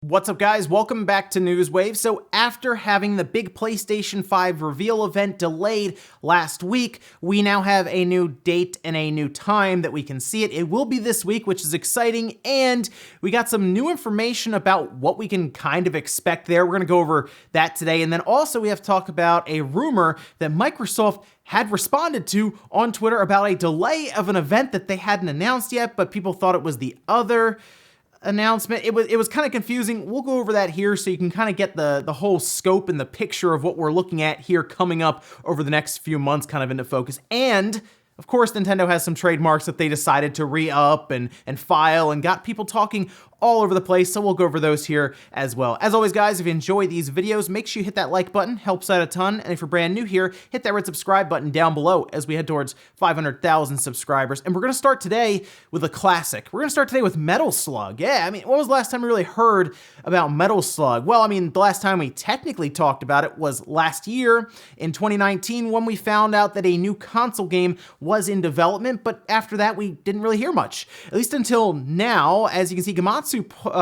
What's up, guys? Welcome back to Newswave. So after having the big PlayStation 5 reveal event delayed last week, we now have a new date and a new time that we can see it. It will be this week, which is exciting, and we got some new information about what we can kind of expect there. We're going to go over that today, and then also we have to talk about a rumor that Microsoft had responded to on Twitter about a delay of an event that they hadn't announced yet, but people thought it was the other announcement. It was kind of confusing. We'll go over that here so you can kind of get the whole scope and the picture of what we're looking at here coming up over the next few months kind of into focus. And of course, Nintendo has some trademarks that they decided to re-up and file and got people talking all over the place, so we'll go over those here as well. As always, guys, if you enjoy these videos, make sure you hit that like button, helps out a ton, and if you're brand new here, hit that red subscribe button down below as we head towards 500,000 subscribers. And we're gonna start today with a classic. We're gonna start today with Metal Slug. Yeah, I mean, when was the last time we really heard about Metal Slug? Well, I mean, the last time we technically talked about it was last year in 2019 when we found out that a new console game was in development, but after that, we didn't really hear much, at least until now. As you can see, Gamatsu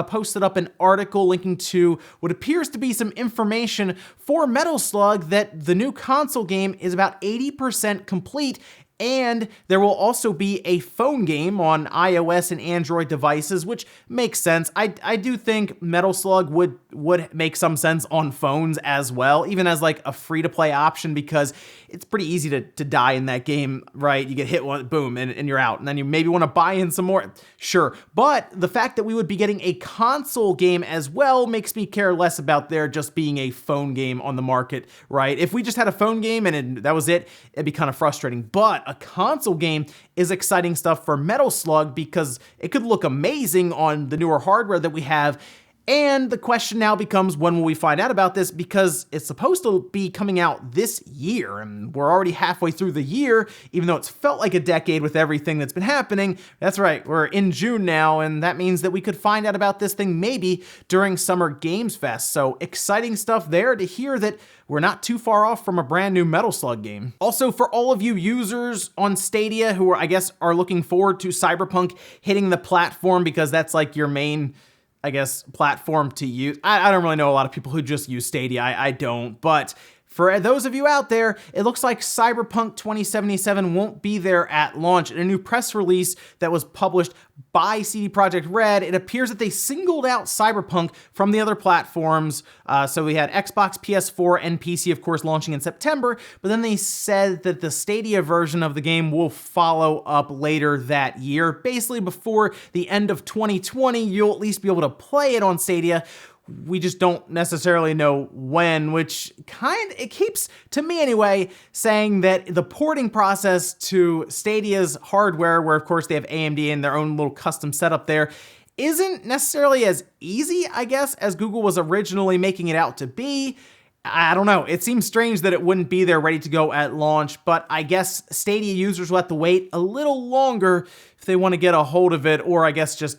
posted up an article linking to what appears to be some information for Metal Slug that the new console game is about 80% complete, and there will also be a phone game on iOS and Android devices, which makes sense. I do think Metal Slug would make some sense on phones as well, even as like a free-to-play option, because it's pretty easy to die in that game, right? You get hit one, boom, and you're out. And then you maybe want to buy in some more, sure. But the fact that we would be getting a console game as well makes me care less about there just being a phone game on the market, right? If we just had a phone game and that was it, it'd be kind of frustrating. But a console game is exciting stuff for Metal Slug because it could look amazing on the newer hardware that we have. And the question now becomes, when will we find out about this? Because it's supposed to be coming out this year, and we're already halfway through the year, even though it's felt like a decade with everything that's been happening. That's right, we're in June now, and that means that we could find out about this thing maybe during Summer Games Fest. So exciting stuff there to hear that we're not too far off from a brand new Metal Slug game. Also, for all of you users on Stadia who I guess are looking forward to Cyberpunk hitting the platform, because that's like your main, I guess, platform to use. I don't really know a lot of people who just use Stadia. I don't, but for those of you out there, it looks like Cyberpunk 2077 won't be there at launch. In a new press release that was published by CD Projekt Red, it appears that they singled out Cyberpunk from the other platforms. So we had Xbox, PS4, and PC, of course, launching in September, but then they said that the Stadia version of the game will follow up later that year. Basically, before the end of 2020, you'll at least be able to play it on Stadia. We just don't necessarily know when, which it keeps, to me anyway, saying that the porting process to Stadia's hardware, where of course they have AMD and their own little custom setup there, isn't necessarily as easy, I guess, as Google was originally making it out to be. I don't know. It seems strange that it wouldn't be there ready to go at launch, but I guess Stadia users will have to wait a little longer if they want to get a hold of it, or I guess just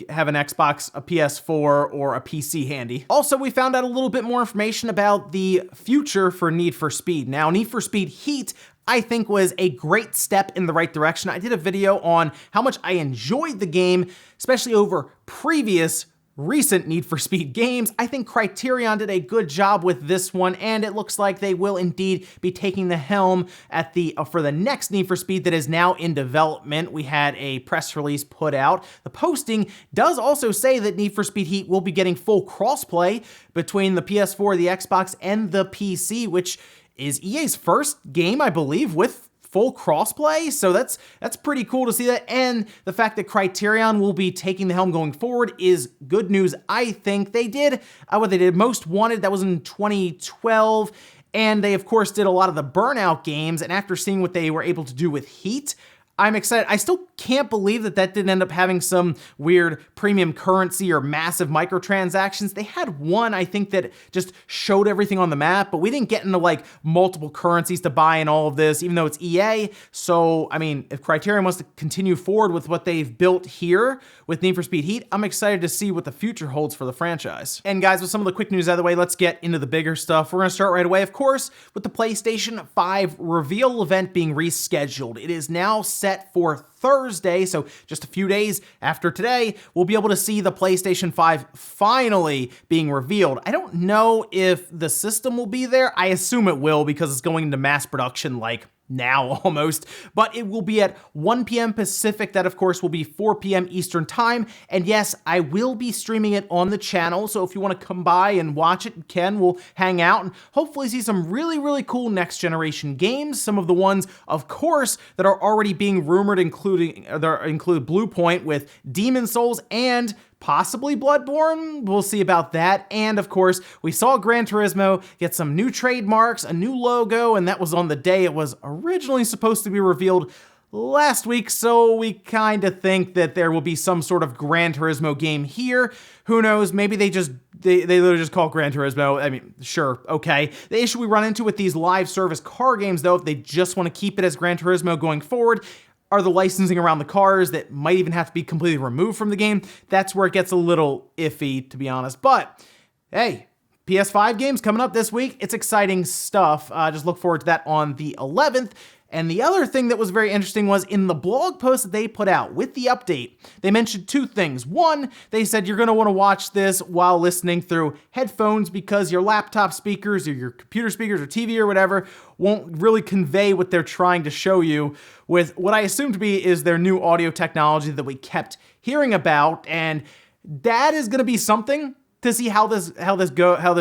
have an Xbox, a PS4, or a PC handy. Also, we found out a little bit more information about the future for Need for Speed. Now, Need for Speed Heat, I think, was a great step in the right direction. I did a video on how much I enjoyed the game, especially over previous recent Need for Speed games. I think Criterion did a good job with this one, and it looks like they will indeed be taking the helm at for the next Need for Speed that is now in development. We had a press release put out. The posting does also say that Need for Speed Heat will be getting full crossplay between the PS4, the Xbox, and the PC, which is EA's first game, I believe, with full crossplay, so that's pretty cool to see that. And the fact that Criterion will be taking the helm going forward is good news. I think they did what they did Most Wanted, that was in 2012, and they of course did a lot of the Burnout games, and after seeing what they were able to do with Heat, I'm excited. I still can't believe that didn't end up having some weird premium currency or massive microtransactions. They had one, I think, that just showed everything on the map, but we didn't get into like multiple currencies to buy in all of this, even though it's EA. So, I mean, if Criterion wants to continue forward with what they've built here with Need for Speed Heat, I'm excited to see what the future holds for the franchise. And guys, with some of the quick news out of the way, let's get into the bigger stuff. We're gonna start right away, of course, with the PlayStation 5 reveal event being rescheduled. It is now set for Thursday, so just a few days after today, we'll be able to see the PlayStation 5 finally being revealed. I don't know if the system will be there. I assume it will because it's going into mass production like now almost, but it will be at 1 p.m. Pacific. That, of course, will be 4 p.m. Eastern time. And yes, I will be streaming it on the channel, so if you want to come by and watch it, you can. We'll hang out and hopefully see some really, really cool next-generation games. Some of the ones, of course, that are already being rumored, include Blue Point with Demon Souls and possibly Bloodborne. We'll see about that. And of course, we saw Gran Turismo get some new trademarks, a new logo, and that was on the day it was originally supposed to be revealed last week, so we kind of think that there will be some sort of Gran Turismo game here. Who knows? Maybe they literally just call it Gran Turismo. I mean, sure, okay. The issue we run into with these live service car games, though, if they just want to keep it as Gran Turismo going forward, are the licensing around the cars that might even have to be completely removed from the game. That's where it gets a little iffy, to be honest. But hey, PS5 games coming up this week. It's exciting stuff. Just look forward to that on the 11th. And the other thing that was very interesting was in the blog post that they put out with the update, they mentioned two things. One, they said you're going to want to watch this while listening through headphones because your laptop speakers or your computer speakers or TV or whatever won't really convey what they're trying to show you with what I assume to be is their new audio technology that we kept hearing about. And that is going to be something to see how this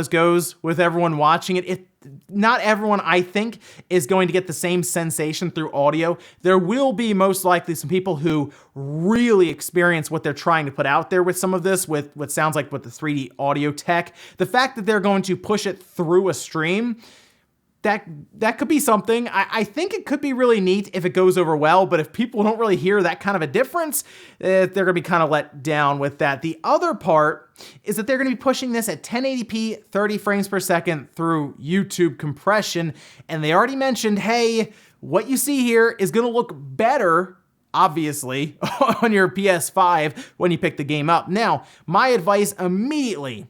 goes with everyone watching it. Not everyone, I think, is going to get the same sensation through audio. There will be most likely some people who really experience what they're trying to put out there with some of this, with what sounds like with the 3D audio tech. The fact that they're going to push it through a stream, that could be something. I think it could be really neat if it goes over well, but if people don't really hear that kind of a difference, they're going to be kind of let down with that. The other part is that they're going to be pushing this at 1080p, 30 frames per second through YouTube compression, and they already mentioned, hey, what you see here is going to look better, obviously, on your PS5 when you pick the game up. Now, my advice immediately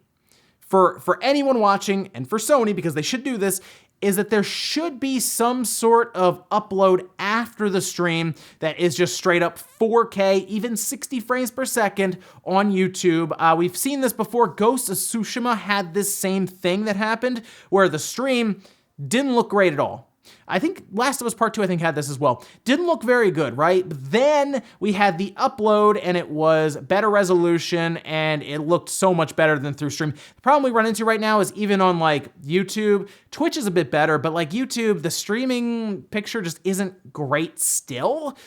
for anyone watching, and for Sony, because they should do this, is that there should be some sort of upload after the stream that is just straight up 4K, even 60 frames per second on YouTube. We've seen this before. Ghost of Tsushima had this same thing that happened where the stream didn't look great at all. I think Last of Us Part 2, had this as well. Didn't look very good, right? But then we had the upload and it was better resolution and it looked so much better than through stream. The problem we run into right now is even on like YouTube, Twitch is a bit better, but like YouTube, the streaming picture just isn't great still.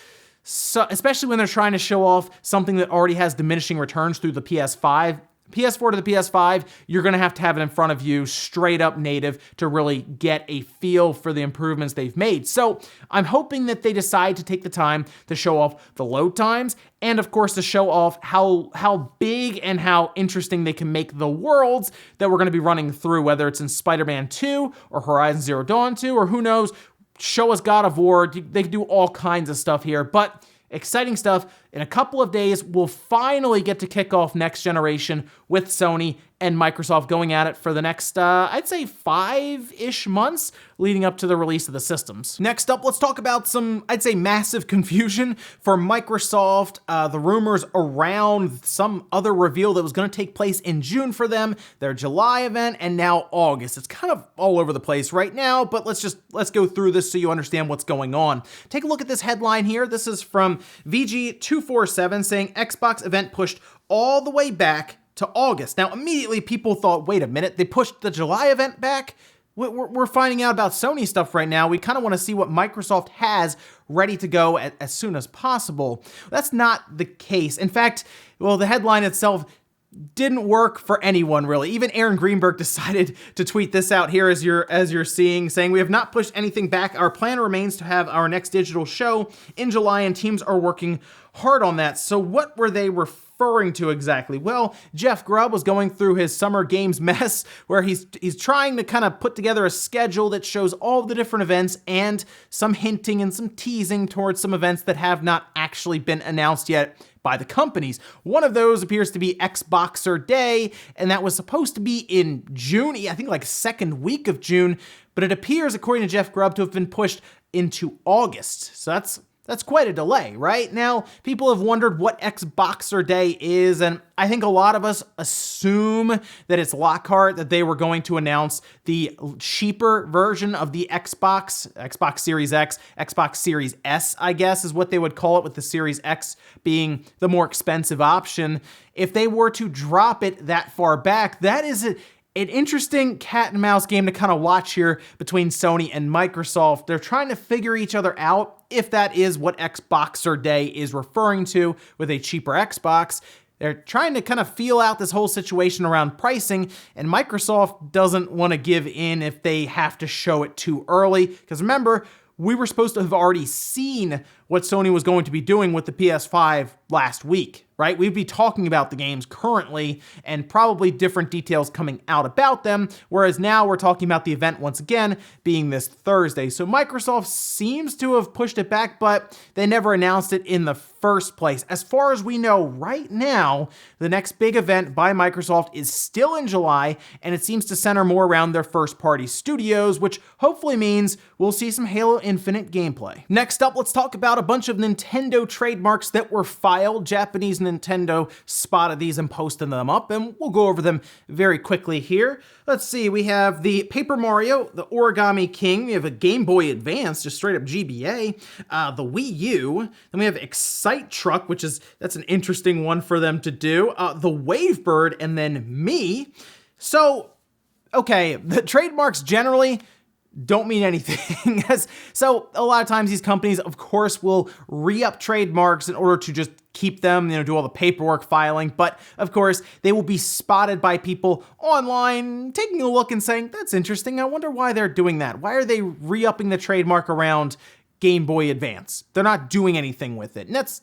So, especially when they're trying to show off something that already has diminishing returns through the PS5. PS4 to the PS5, you're going to have it in front of you straight up native to really get a feel for the improvements they've made. So I'm hoping that they decide to take the time to show off the load times and, of course, to show off how big and how interesting they can make the worlds that we're going to be running through, whether it's in Spider-Man 2 or Horizon Zero Dawn 2 or who knows, show us God of War. They can do all kinds of stuff here, but exciting stuff. In a couple of days, we'll finally get to kick off next generation with Sony and Microsoft going at it for the next, I'd say 5-ish months leading up to the release of the systems. Next up, let's talk about some, I'd say, massive confusion for Microsoft. The rumors around some other reveal that was going to take place in June for them, their July event, and now August. It's kind of all over the place right now, but let's go through this so you understand what's going on. Take a look at this headline here. This is from VG247 saying Xbox event pushed all the way back to August. Now, immediately people thought, wait a minute, they pushed the July event back? We're finding out about Sony stuff right now. We kind of want to see what Microsoft has ready to go as soon as possible. That's not the case. In fact, well, the headline itself didn't work for anyone, really. Even Aaron Greenberg decided to tweet this out here as you're seeing, saying, we have not pushed anything back. Our plan remains to have our next digital show in July, and teams are working hard on that. So what were they referring to exactly? Well, Jeff Grubb was going through his Summer Games mess where he's trying to kind of put together a schedule that shows all the different events and some hinting and some teasing towards some events that have not actually been announced yet by the companies. One of those appears to be Xboxer Day, and that was supposed to be in June, I think like second week of June, but it appears, according to Jeff Grubb, to have been pushed into August. So That's quite a delay, right? Now, people have wondered what Xboxer Day is, and I think a lot of us assume that it's Lockhart, that they were going to announce the cheaper version of the Xbox Series X, Xbox Series S, I guess is what they would call it, with the Series X being the more expensive option. If they were to drop it that far back, that is an interesting cat and mouse game to kind of watch here between Sony and Microsoft. They're trying to figure each other out, if that is what Xboxer Day is referring to with a cheaper Xbox. They're trying to kind of feel out this whole situation around pricing, and Microsoft doesn't want to give in if they have to show it too early. Because remember, we were supposed to have already seen what Sony was going to be doing with the PS5 last week, right? We'd be talking about the games currently and probably different details coming out about them, whereas now we're talking about the event once again being this Thursday. So Microsoft seems to have pushed it back, but they never announced it in the first place. As far as we know right now, the next big event by Microsoft is still in July, and it seems to center more around their first-party studios, which hopefully means we'll see some Halo Infinite gameplay. Next up, let's talk about a bunch of Nintendo trademarks that were filed. Japanese Nintendo spotted these and posted them up, and we'll go over them very quickly here. Let's see, we have the Paper Mario, the Origami King, we have a Game Boy Advance, just straight up GBA, the Wii U, then we have Excite Truck, that's an interesting one for them to do, the Wavebird, and then me. So, okay, the trademarks generally don't mean anything. So a lot of times these companies, of course, will re-up trademarks in order to just keep them, do all the paperwork filing. But of course, they will be spotted by people online taking a look and saying, that's interesting. I wonder why they're doing that. Why are they re-upping the trademark around Game Boy Advance? They're not doing anything with it. And that's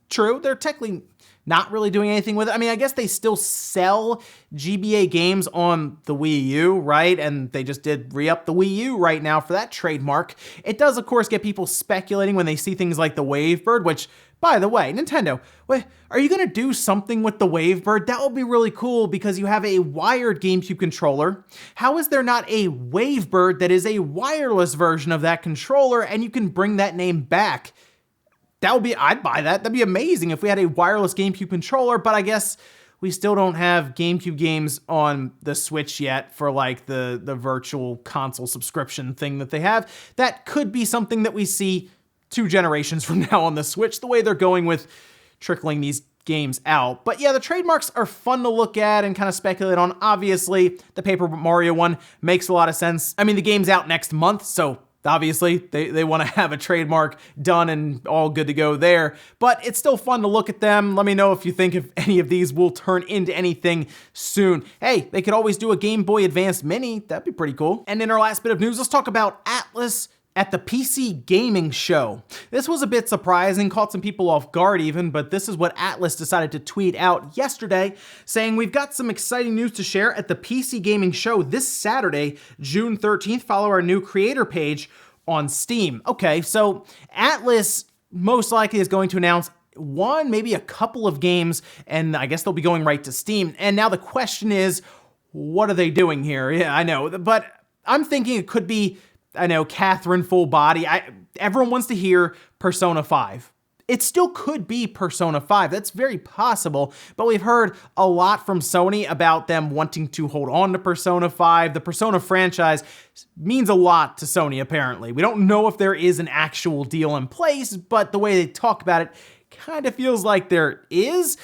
true. They're technically not really doing anything with it. I mean, I guess they still sell GBA games on the Wii U, right? And they just did re-up the Wii U right now for that trademark. It does, of course, get people speculating when they see things like the Wavebird, which, by the way, Nintendo, wait, are you gonna do something with the Wavebird? That would be really cool because you have a wired GameCube controller. How is there not a Wavebird that is a wireless version of that controller and you can bring that name back? I'd buy that. That'd be amazing if we had a wireless GameCube controller, but I guess we still don't have GameCube games on the Switch yet for like the virtual console subscription thing that they have. That could be something that we see 2 generations from now on the Switch, the way they're going with trickling these games out. But yeah, the trademarks are fun to look at and kind of speculate on. Obviously, the Paper Mario one makes a lot of sense. I mean, the game's out next month, so obviously, they want to have a trademark done and all good to go there, but it's still fun to look at them. Let me know if you think if any of these will turn into anything soon. Hey, they could always do a Game Boy Advance Mini. That'd be pretty cool. And in our last bit of news, let's talk about Atlus at the PC Gaming Show. This was a bit surprising, caught some people off guard even, but this is what Atlus decided to tweet out yesterday, saying, we've got some exciting news to share at the PC Gaming Show this Saturday, June 13th. Follow our new creator page on Steam. Okay, so Atlus most likely is going to announce one, maybe a couple of games, and I guess they'll be going right to Steam. And now the question is, what are they doing here? Yeah, I know, but I'm thinking it could be, I know, Catherine Full Body. Everyone wants to hear Persona 5. It still could be Persona 5. That's very possible, but we've heard a lot from Sony about them wanting to hold on to Persona 5. The Persona franchise means a lot to Sony, apparently. We don't know if there is an actual deal in place, but the way they talk about it kind of feels like there is.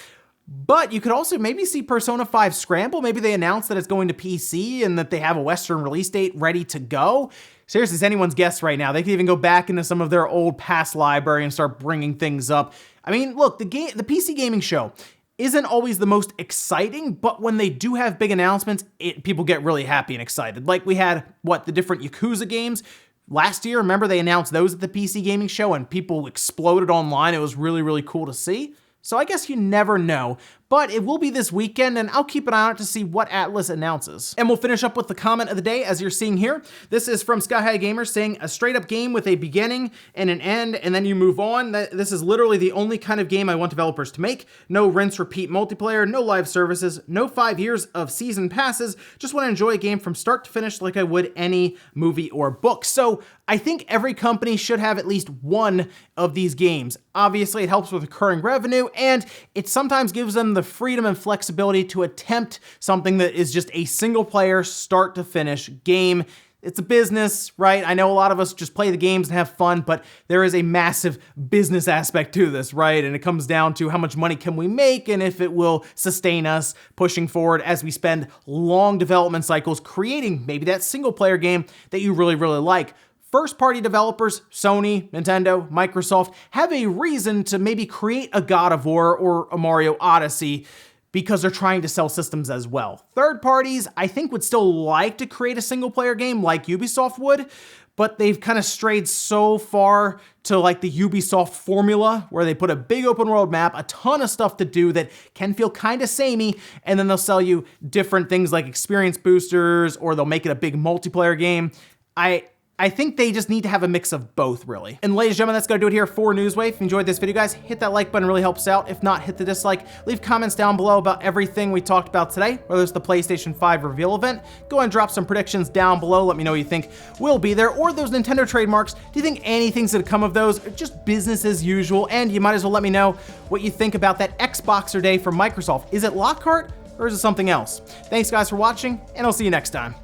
But you could also maybe see Persona 5 Scramble. Maybe they announce that it's going to PC and that they have a Western release date ready to go. Seriously, it's anyone's guess right now. They could even go back into some of their old past library and start bringing things up. I mean, look, the PC Gaming Show isn't always the most exciting, but when they do have big announcements, people get really happy and excited. Like we had, the different Yakuza games last year. Remember they announced those at the PC Gaming Show and people exploded online. It was really, really cool to see. So I guess you never know. but it will be this weekend, and I'll keep an eye out to see what Atlus announces. And we'll finish up with the comment of the day, as you're seeing here. This is from Sky High Gamer saying, a straight up game with a beginning and an end, and then you move on. This is literally the only kind of game I want developers to make. No rinse repeat multiplayer, no live services, no 5 years of season passes. Just want to enjoy a game from start to finish like I would any movie or book. So I think every company should have at least one of these games. Obviously, it helps with recurring revenue, and it sometimes gives them the freedom and flexibility to attempt something that is just a single player, start to finish game. It's a business, right? I know a lot of us just play the games and have fun, but there is a massive business aspect to this, right? And it comes down to how much money can we make and if it will sustain us pushing forward as we spend long development cycles creating maybe that single player game that you really, really like. First-party developers, Sony, Nintendo, Microsoft, have a reason to maybe create a God of War or a Mario Odyssey because they're trying to sell systems as well. Third parties, I think, would still like to create a single-player game like Ubisoft would, but they've kind of strayed so far to like the Ubisoft formula where they put a big open world map, a ton of stuff to do that can feel kind of samey, and then they'll sell you different things like experience boosters, or they'll make it a big multiplayer game. I think they just need to have a mix of both, really. And ladies and gentlemen, that's gonna do it here for Newswave. If you enjoyed this video, guys, hit that like button, really helps out. If not, hit the dislike. Leave comments down below about everything we talked about today, whether it's the PlayStation 5 reveal event. Go and drop some predictions down below. Let me know what you think will be there, or those Nintendo trademarks. Do you think anything's gonna come of those, or just business as usual? And you might as well let me know what you think about that Xboxer Day from Microsoft. Is it Lockhart, or is it something else? Thanks, guys, for watching, and I'll see you next time.